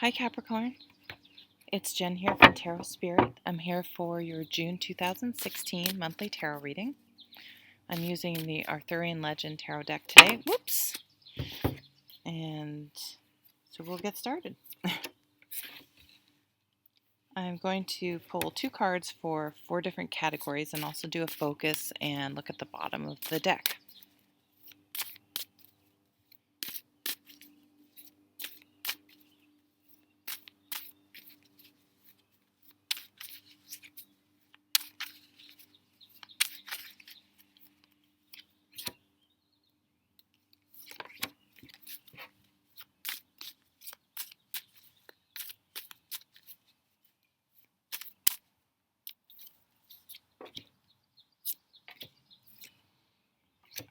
Hi Capricorn, it's Jen here from Tarot Spirit. I'm here for your June 2016 monthly tarot reading. I'm using the Arthurian Legend Tarot deck today. Whoops! And so we'll get started. I'm going to pull 2 cards for 4 different categories and also do a focus and look at the bottom of the deck.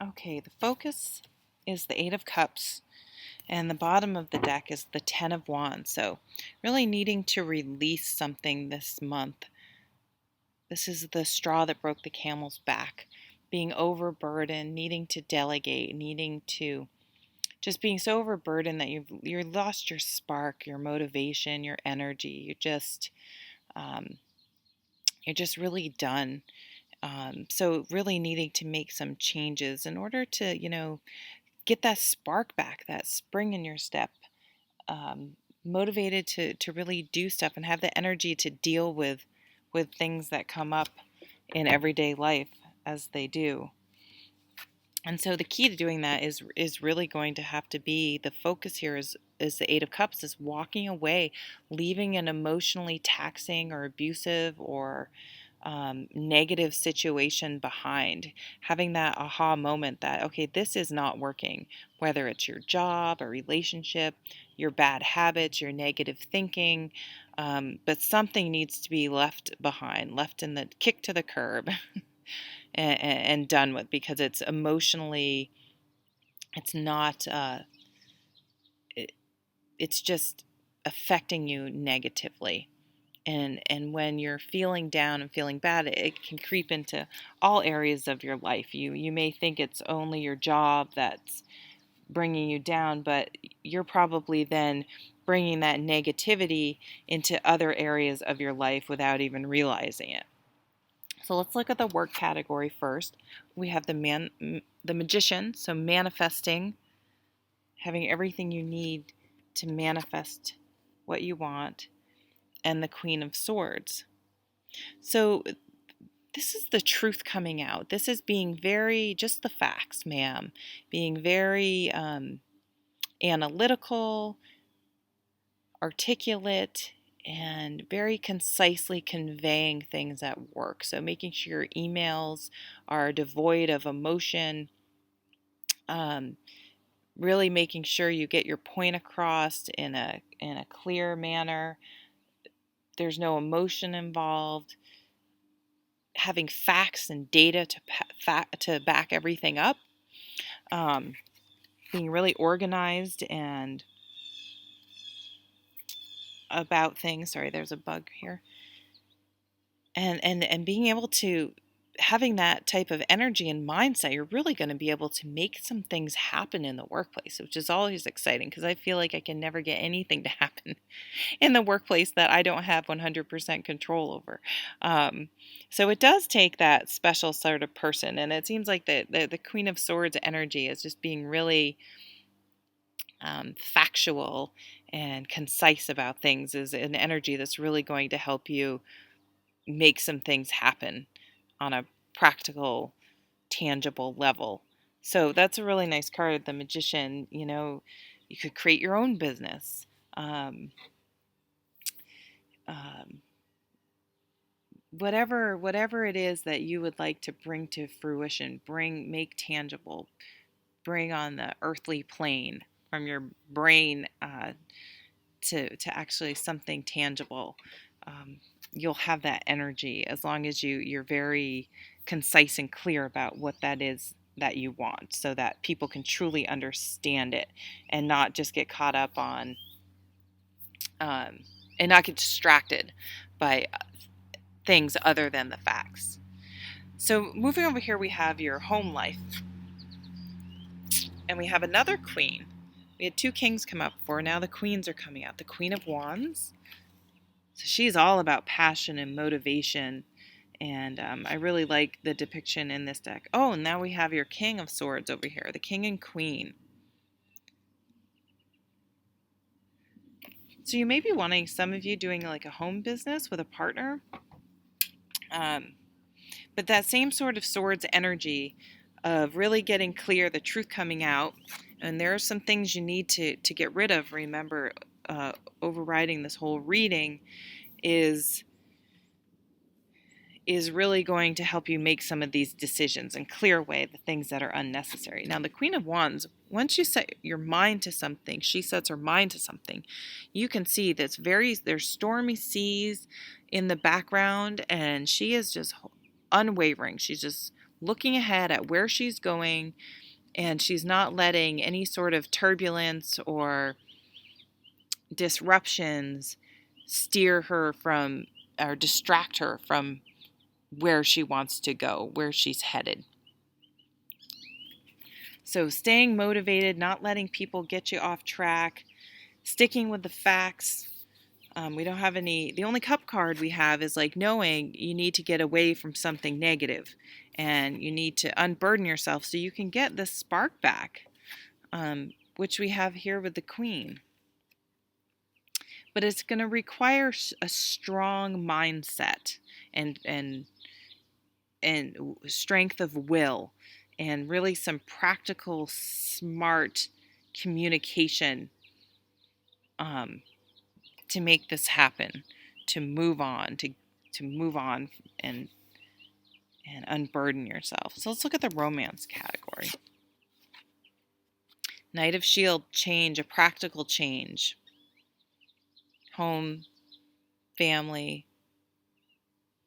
Okay, the focus is the 8 of Cups. And the bottom of the deck is the 10 of Wands. So really needing to release something this month. This is the straw that broke the camel's back. Being overburdened, needing to delegate, needing to just being so overburdened that you've lost your spark, your motivation, your energy. Um, you're just really done. So really needing to make some changes in order to, get that spark back, that spring in your step. Motivated to really do stuff and have the energy to deal with things that come up in everyday life as they do. And so the key to doing that is really going to have to be the focus here is the 8 of Cups, is walking away, leaving an emotionally taxing or abusive or negative situation behind, having that aha moment that, okay, this is not working, whether it's your job, a relationship, your bad habits, your negative thinking, but something needs to be left behind, left in the kick to the curb and done with, because it's emotionally, it's not, it's just affecting you negatively. And when you're feeling down and feeling bad, it can creep into all areas of your life. You may think it's only your job that's bringing you down, but you're probably then bringing that negativity into other areas of your life without even realizing it. So let's look at the work category first. We have the magician, so manifesting, having everything you need to manifest what you want, and the Queen of Swords. So this is the truth coming out. This is being very, just the facts, ma'am. Being very analytical, articulate, and very concisely conveying things at work. So making sure your emails are devoid of emotion. Um, really making sure you get your point across in a clear manner. There's no emotion involved. Having facts and data to back everything up. Being really organized and about things. Sorry, there's a bug here. And being able to, having that type of energy and mindset, you're really going to be able to make some things happen in the workplace, which is always exciting, because I feel like I can never get anything to happen in the workplace that I don't have 100% control over. So it does take that special sort of person, and it seems like the Queen of Swords energy is just being really factual and concise about things, is an energy that's really going to help you make some things happen on a practical, tangible level. So that's a really nice card, the Magician. You could create your own business. Um, whatever it is that you would like to bring to fruition, make tangible, bring on the earthly plane from your brain to actually something tangible. You'll have that energy as long as you're very concise and clear about what that is that you want, so that people can truly understand it and not just get caught up on and not get distracted by things other than the facts. So moving over here, we have your home life, and we have another queen We had two kings come out before. Now the queens are coming out. The Queen of Wands. So she's all about passion and motivation. And I really like the depiction in this deck. Oh, and now we have your King of Swords over here. The King and Queen. So you may be wanting, some of you, doing like a home business with a partner. But that same sort of swords energy of really getting clear, the truth coming out, and there are some things you need to get rid of. Remember, overriding this whole reading is really going to help you make some of these decisions and clear away the things that are unnecessary. Now, the Queen of Wands, once you set your mind to something, she sets her mind to something, you can see there's stormy seas in the background, and she is just unwavering. She's just looking ahead at where she's going, and she's not letting any sort of turbulence or disruptions steer her from or distract her from where she wants to go, where she's headed. So staying motivated, not letting people get you off track, sticking with the facts. We don't have any, the only cup card we have is like knowing you need to get away from something negative and you need to unburden yourself so you can get the spark back, which we have here with the Queen. But it's going to require a strong mindset and strength of will and really some practical, smart communication to make this happen, to move on, to move on and unburden yourself. So let's look at the romance category. Knight of Shield, change, a practical change. Home, family,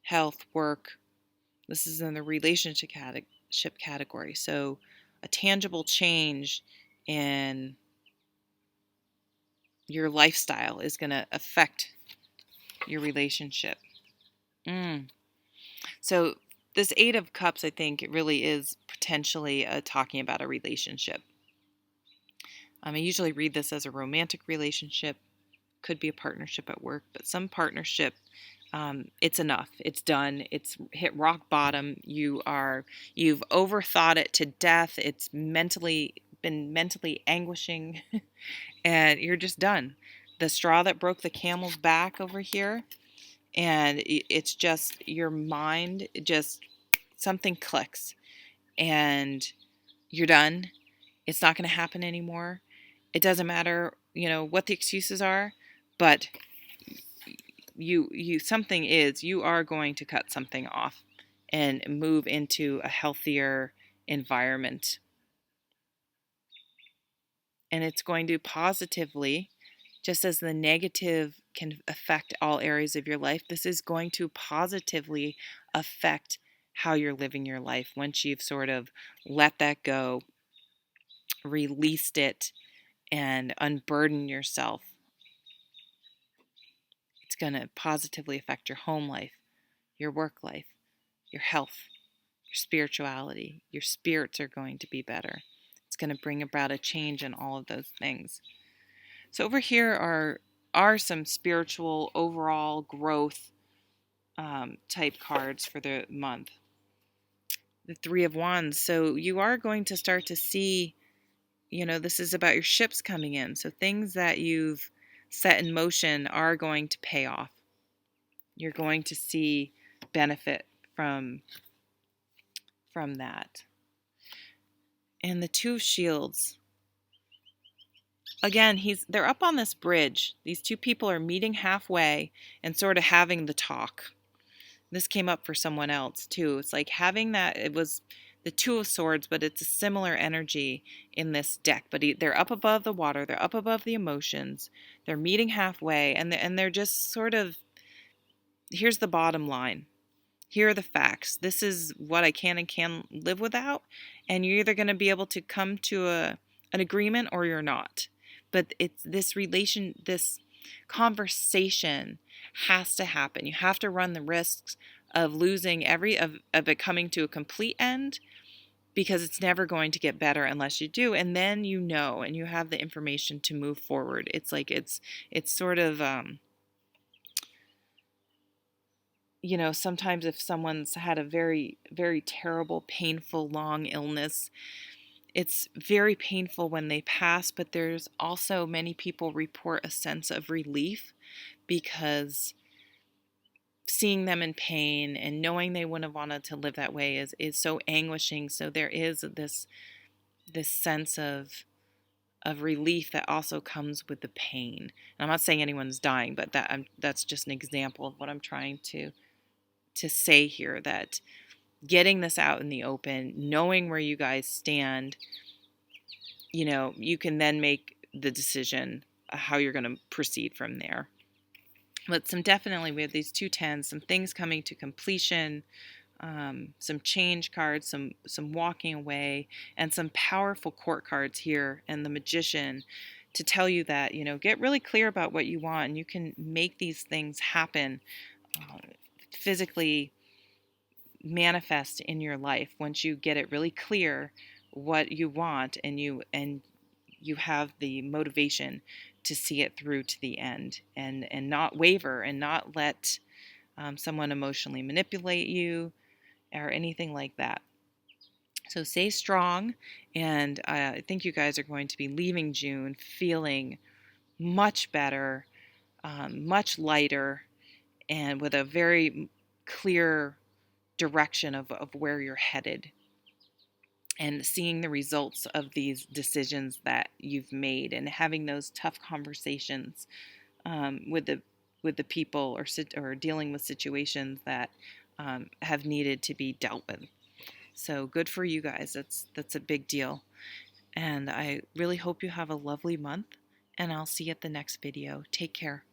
health, work. This is in the relationship category. So a tangible change in your lifestyle is going to affect your relationship. So this Eight of Cups, I think, it really is potentially talking about a relationship. I usually read this as a romantic relationship. Could be a partnership at work, but some partnership, it's enough. It's done. It's hit rock bottom. You've overthought it to death. It's been mentally anguishing, and you're just done. The straw that broke the camel's back over here, and it's just your mind. Just something clicks, and you're done. It's not going to happen anymore. It doesn't matter, what the excuses are, but you are going to cut something off and move into a healthier environment. And it's going to positively, just as the negative can affect all areas of your life, this is going to positively affect how you're living your life once you've sort of let that go, released it, and unburden yourself. It's going to positively affect your home life, your work life, your health, your spirituality. Your spirits are going to be better. It's going to bring about a change in all of those things. So over here are some spiritual overall growth type cards for the month. The Three of Wands. So you are going to start to see, this is about your ships coming in. So things that you've set in motion are going to pay off. You're going to see benefit from that. And the Two of Shields. Again, they're up on this bridge. These two people are meeting halfway and sort of having the talk. This came up for someone else too. It's like having that, it was the Two of Swords, but it's a similar energy in this deck. But they're up above the water. They're up above the emotions. They're meeting halfway, and they're just sort of, here's the bottom line. Here are the facts. This is what I can and can't live without. And you're either going to be able to come to an agreement or you're not. But it's this conversation has to happen. You have to run the risks of losing of it coming to a complete end, because it's never going to get better unless you do. And then you know, and you have the information to move forward. It's like it's sort of you know, sometimes if someone's had a very, very terrible, painful, long illness, it's very painful when they pass, but there's also many people report a sense of relief because seeing them in pain and knowing they wouldn't have wanted to live that way is so anguishing. So there is this sense of relief that also comes with the pain. And I'm not saying anyone's dying, but that's just an example of what I'm trying to say here, that getting this out in the open, knowing where you guys stand, you know, you can then make the decision how you're going to proceed from there. But definitely, we have these 2 10s, some things coming to completion, some change cards, some walking away, and some powerful court cards here, and the Magician to tell you that, you know, get really clear about what you want, and you can make these things happen, physically manifest in your life once you get it really clear what you want, and you have the motivation to see it through to the end, and not waver, and not let someone emotionally manipulate you or anything like that. So stay strong, and I think you guys are going to be leaving June feeling much better, much lighter, and with a very clear direction of where you're headed, and seeing the results of these decisions that you've made, and having those tough conversations with the people, or dealing with situations that have needed to be dealt with. So good for you guys. That's a big deal. And I really hope you have a lovely month, and I'll see you at the next video. Take care.